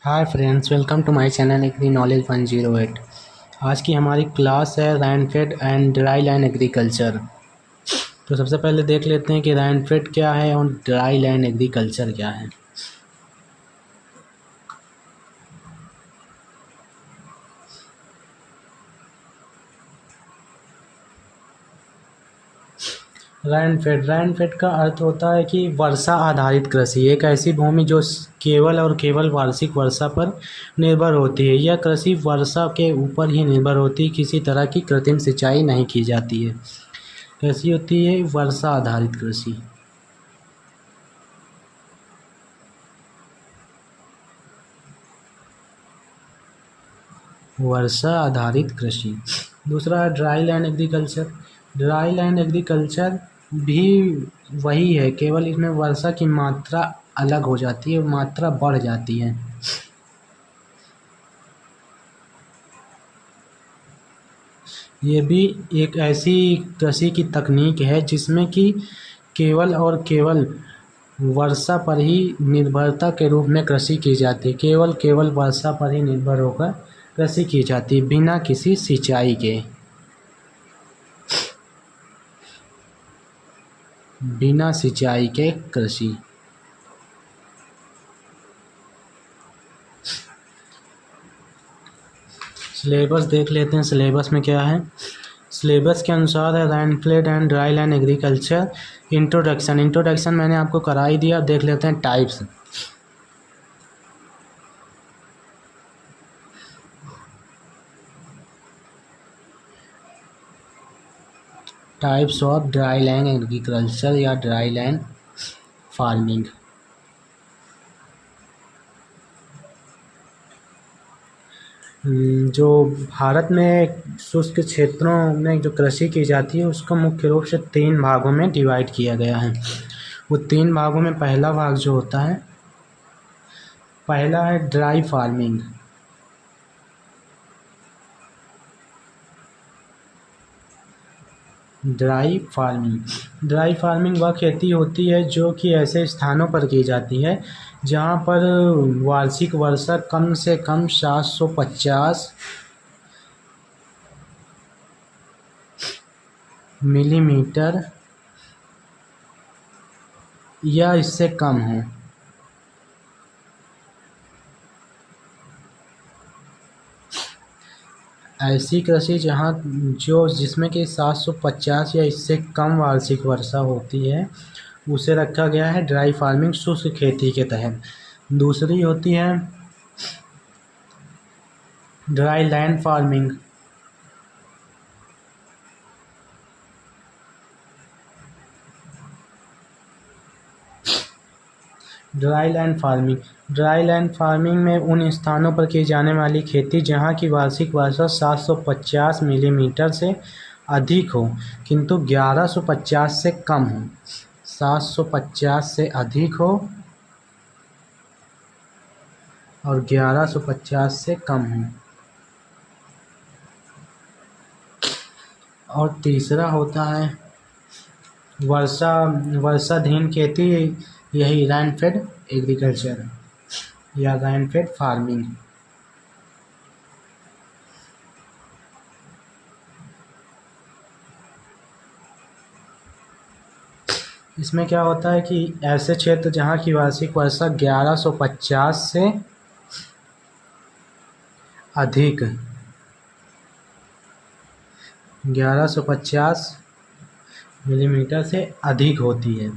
Hi friends, welcome to my channel agri knowledge 108। आज की हमारी क्लास है rainfed and dry land agriculture. तो सबसे पहले देख लेते हैं कि रेनफेड क्या है और ड्राई लैंड एग्रीकल्चर क्या है। रेनफेड का अर्थ होता है कि वर्षा आधारित कृषि, एक ऐसी भूमि जो केवल और केवल वार्षिक वर्षा पर निर्भर होती है। यह कृषि वर्षा के ऊपर ही निर्भर होती है, किसी तरह की कृत्रिम सिंचाई नहीं की जाती है। कैसी होती है वर्षा आधारित कृषि? वर्षा आधारित कृषि। दूसरा है dry land agriculture. Dry land agriculture भी वही है, केवल इसमें वर्षा की मात्रा अलग हो जाती है, मात्रा बढ़ जाती है। ये भी एक ऐसी कृषि की तकनीक है जिसमें कि केवल और केवल वर्षा पर ही निर्भरता के रूप में कृषि की जाती है। केवल वर्षा पर ही निर्भर होकर कृषि की जाती है, बिना किसी सिंचाई के। बिना सिंचाई के कृषि। सिलेबस देख लेते हैं, सिलेबस में क्या है। सिलेबस के अनुसार है rainfed and dry land agriculture. Introduction मैंने आपको करा ही दिया। देख लेते हैं types. Types of dry land agriculture या ड्राई लैंड फार्मिंग। जो भारत में शुष्क क्षेत्रों में जो कृषि की जाती है उसको मुख्य रूप से 3 भागों में डिवाइड किया गया है। वो 3 भागों में पहला भाग जो होता है, पहला है ड्राई फार्मिंग। ड्राई फार्मिंग वह खेती होती है जो कि ऐसे स्थानों पर की जाती है जहाँ पर वार्षिक वर्षा कम से कम 750 मिलीमीटर या इससे कम हो। ऐसी कृषि जहाँ जिसमें कि 750 या इससे कम वार्षिक वर्षा होती है उसे रखा गया है ड्राई फार्मिंग, शुष्क खेती के तहत। दूसरी होती है dry land farming. Dry land farming में उन स्थानों पर की जाने वाली खेती जहां की वार्षिक वर्षा 750 मिलीमीटर से अधिक हो किंतु 1150 से कम हो। 750 से अधिक हो और 1150 से कम हो। और तीसरा होता है वर्षाधीन खेती, यही रेनफेड एग्रीकल्चर या रेनफेड फार्मिंग। इसमें क्या होता है कि ऐसे क्षेत्र जहाँ की वार्षिक वर्षा 1150 से अधिक 1150 मिलीमीटर से अधिक होती है,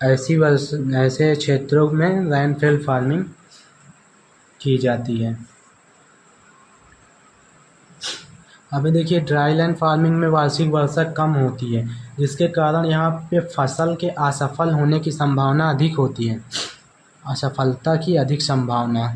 ऐसे क्षेत्रों में रेनफेड फार्मिंग की जाती है। अभी देखिए ड्राई लैंड फार्मिंग में वार्षिक वर्षा कम होती है जिसके कारण यहाँ पे फसल के असफल होने की संभावना अधिक होती है, असफलता की अधिक संभावना।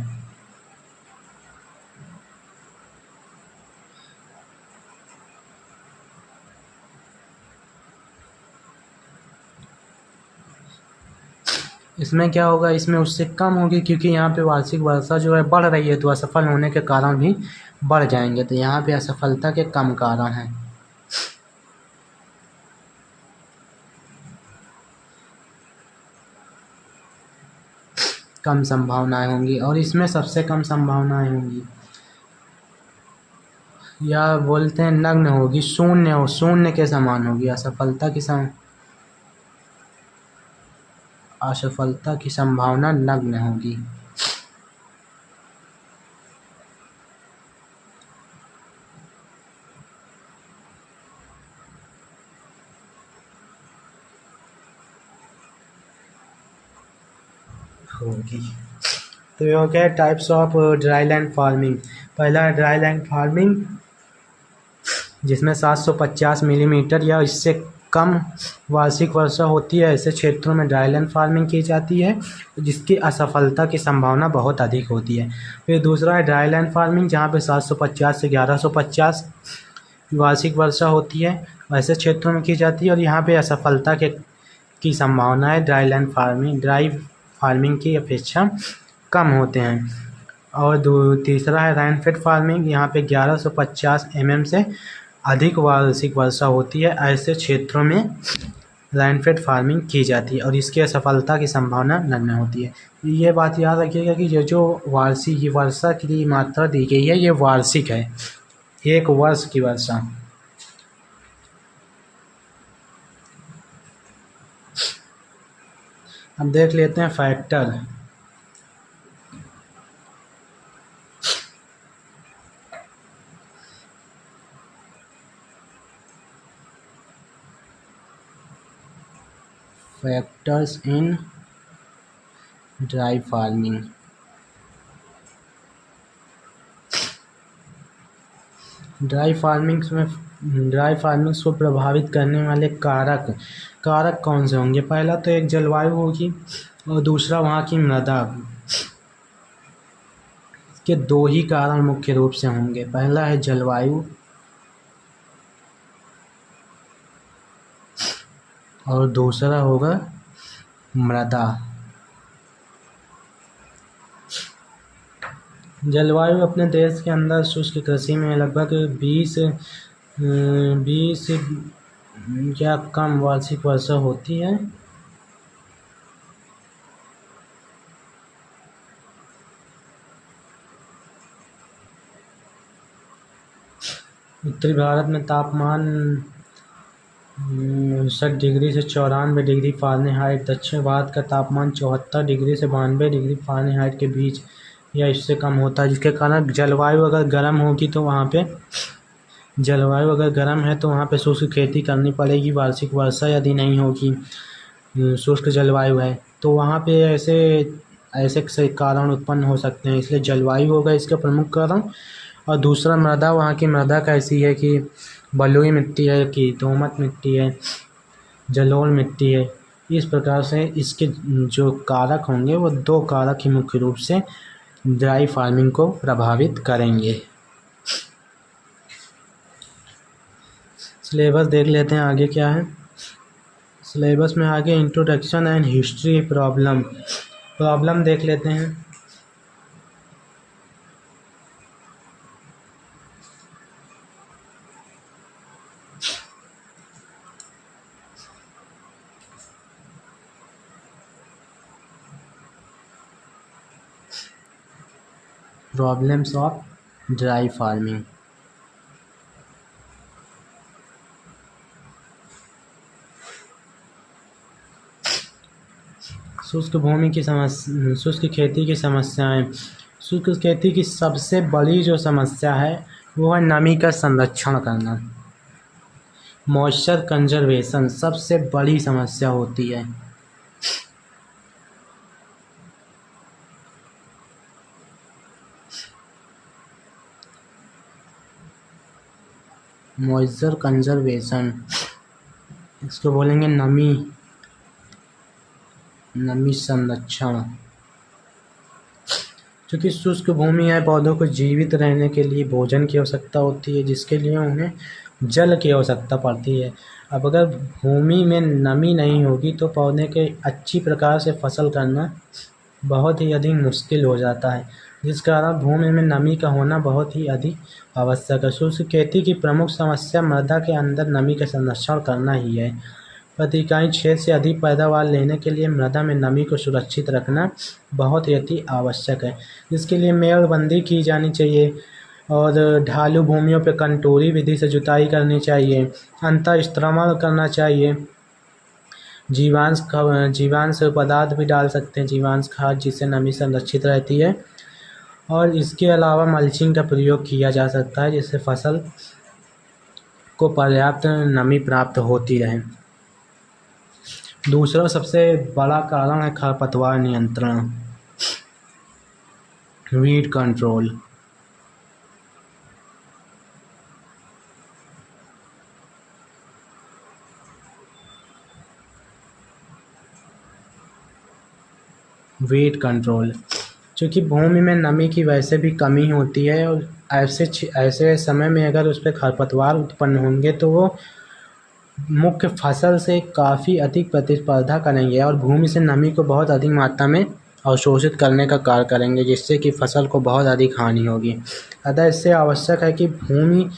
इसमें क्या होगा, इसमें उससे कम होगी क्योंकि यहाँ पे वार्षिक वर्षा जो है बढ़ रही है तो असफल होने के कारण भी बढ़ जाएंगे, तो यहाँ पे असफलता के कम कारण हैं। कम संभावनाएं होंगी और इसमें सबसे कम संभावनाएं होंगी, या बोलते हैं नग्न होगी, शून्य के समान होगी। असफलता की संभावना नग्न होगी। तो ये हो गया types of dry land farming. पहला है ड्राई लैंड फार्मिंग, जिसमें 750 मिलीमीटर या इससे कम वार्षिक वर्षा होती है। ऐसे क्षेत्रों में ड्राई लैंड फार्मिंग की जाती है, जिसकी असफलता की संभावना बहुत अधिक होती है। फिर दूसरा है ड्राई लैंड फार्मिंग, जहाँ पे 750 से 1150 वार्षिक वर्षा होती है, ऐसे क्षेत्रों में की जाती है और यहाँ पे असफलता की संभावना है ड्राई फार्मिंग की अपेक्षा कम होते हैं। और तीसरा है रेनफेड फार्मिंग, यहाँ पे 1150 mm से अधिक वार्षिक वर्षा होती है। ऐसे क्षेत्रों में रेनफेड फार्मिंग की जाती है और इसकी असफलता की संभावना नगण्य होती है। ये बात याद रखिएगा कि ये जो वार्षिक वर्षा की मात्रा दी गई है, ये वार्षिक है, एक वर्ष की वर्षा। अब देख लेते हैं factor. Factors in dry farming. Dry farming को प्रभावित करने वाले कारक कौन से होंगे? पहला तो एक जलवायु होगी और दूसरा वहाँ की मृदा। के दो ही कारण मुख्य रूप से होंगे, पहला है जलवायु और दूसरा होगा मृदा। जलवायु अपने देश के अंदर शुष्क कृषि में लगभग 20 या कम वार्षिक वर्षा होती है। उत्तरी भारत में तापमान 60 डिग्री से 94 डिग्री फ़ारेनहाइट, दक्षिण भारत का तापमान 74 डिग्री से 92 डिग्री फ़ारेनहाइट के बीच या इससे कम होता है, जिसके कारण जलवायु अगर गर्म होगी तो वहाँ पे जलवायु अगर गर्म है तो वहाँ पे शुष्क खेती करनी पड़ेगी। वार्षिक वर्षा यदि नहीं होगी, शुष्क जलवायु है, तो वहाँ पे ऐसे कारण उत्पन्न हो सकते हैं। इसलिए जलवायु होगा इसका प्रमुख कारण। और दूसरा मृदा, वहाँ की मृदा कैसी है कि बलुई मिट्टी है कि दोमट मिट्टी है, जलोढ़ मिट्टी है। इस प्रकार से इसके जो कारक होंगे वो दो कारक ही मुख्य रूप से ड्राई फार्मिंग को प्रभावित करेंगे। सिलेबस देख लेते हैं आगे क्या है। सिलेबस में आगे इंट्रोडक्शन एंड हिस्ट्री प्रॉब्लम देख लेते हैं। Problems of dry farming. शुष्क भूमि की समस्या, शुष्क खेती की समस्याएं। शुष्क खेती की सबसे बड़ी जो समस्या है वो है नमी का संरक्षण करना। मॉइस्चर कंजर्वेशन सबसे बड़ी समस्या होती है। मॉइस्चर कंजर्वेशन, इसको बोलेंगे नमी संरक्षण। क्योंकि शुष्क भूमि है, पौधों को जीवित रहने के लिए भोजन की आवश्यकता होती है, जिसके लिए उन्हें जल की आवश्यकता पड़ती है। अब अगर भूमि में नमी नहीं होगी तो पौधे के अच्छी प्रकार से फसल करना बहुत ही अधिक मुश्किल हो जाता है, जिस कारण भूमि में नमी का होना बहुत ही अधिक आवश्यक है। शुष्क खेती की प्रमुख समस्या मृदा के अंदर नमी का संरक्षण करना ही है। प्रति इकाई 6 से अधिक पैदावार लेने के लिए मृदा में नमी को सुरक्षित रखना बहुत ही अति आवश्यक है। इसके लिए मेड़बंदी की जानी चाहिए और ढालू भूमियों पर कंटोरी विधि से जुताई करनी चाहिए। अंतर स्त्रमण करना चाहिए। जीवांश पदार्थ भी डाल सकते हैं, जीवांश खाद, जिससे नमी संरक्षित रहती है। और इसके अलावा मल्चिंग का प्रयोग किया जा सकता है, जिससे फसल को पर्याप्त नमी प्राप्त होती रहे। दूसरा सबसे बड़ा कारण है खरपतवार नियंत्रण, वीड कंट्रोल। वीड कंट्रोल, चूँकि भूमि में नमी की वैसे भी कमी होती है और ऐसे समय में अगर उस पर खरपतवार उत्पन्न होंगे तो वो मुख्य फसल से काफ़ी अधिक प्रतिस्पर्धा करेंगे और भूमि से नमी को बहुत अधिक मात्रा में अवशोषित करने का कार्य करेंगे, जिससे कि फसल को बहुत अधिक हानि होगी। अतः इससे आवश्यक है कि भूमि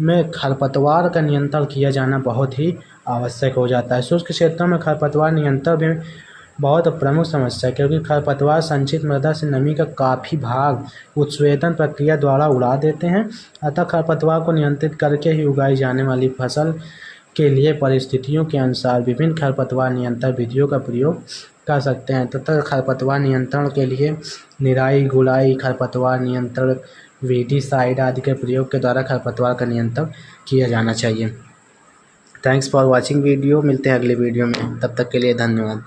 में खरपतवार का नियंत्रण किया जाना बहुत ही आवश्यक हो जाता है। शुष्क क्षेत्रों में खरपतवार नियंत्रण भी बहुत प्रमुख समस्या है, क्योंकि खरपतवार संचित मृदा से नमी का काफ़ी भाग उत्स्वेदन प्रक्रिया द्वारा उड़ा देते हैं। अतः खरपतवार को नियंत्रित करके ही उगाई जाने वाली फसल के लिए परिस्थितियों के अनुसार विभिन्न खरपतवार नियंत्रण विधियों का प्रयोग कर सकते हैं तथा खरपतवार नियंत्रण के लिए निराई गुड़ाई, खरपतवार नियंत्रण, वीडीसाइड आदि के प्रयोग के द्वारा खरपतवार का नियंत्रण किया जाना चाहिए। Thanks for watching video. मिलते हैं अगले वीडियो में, तब तक के लिए धन्यवाद।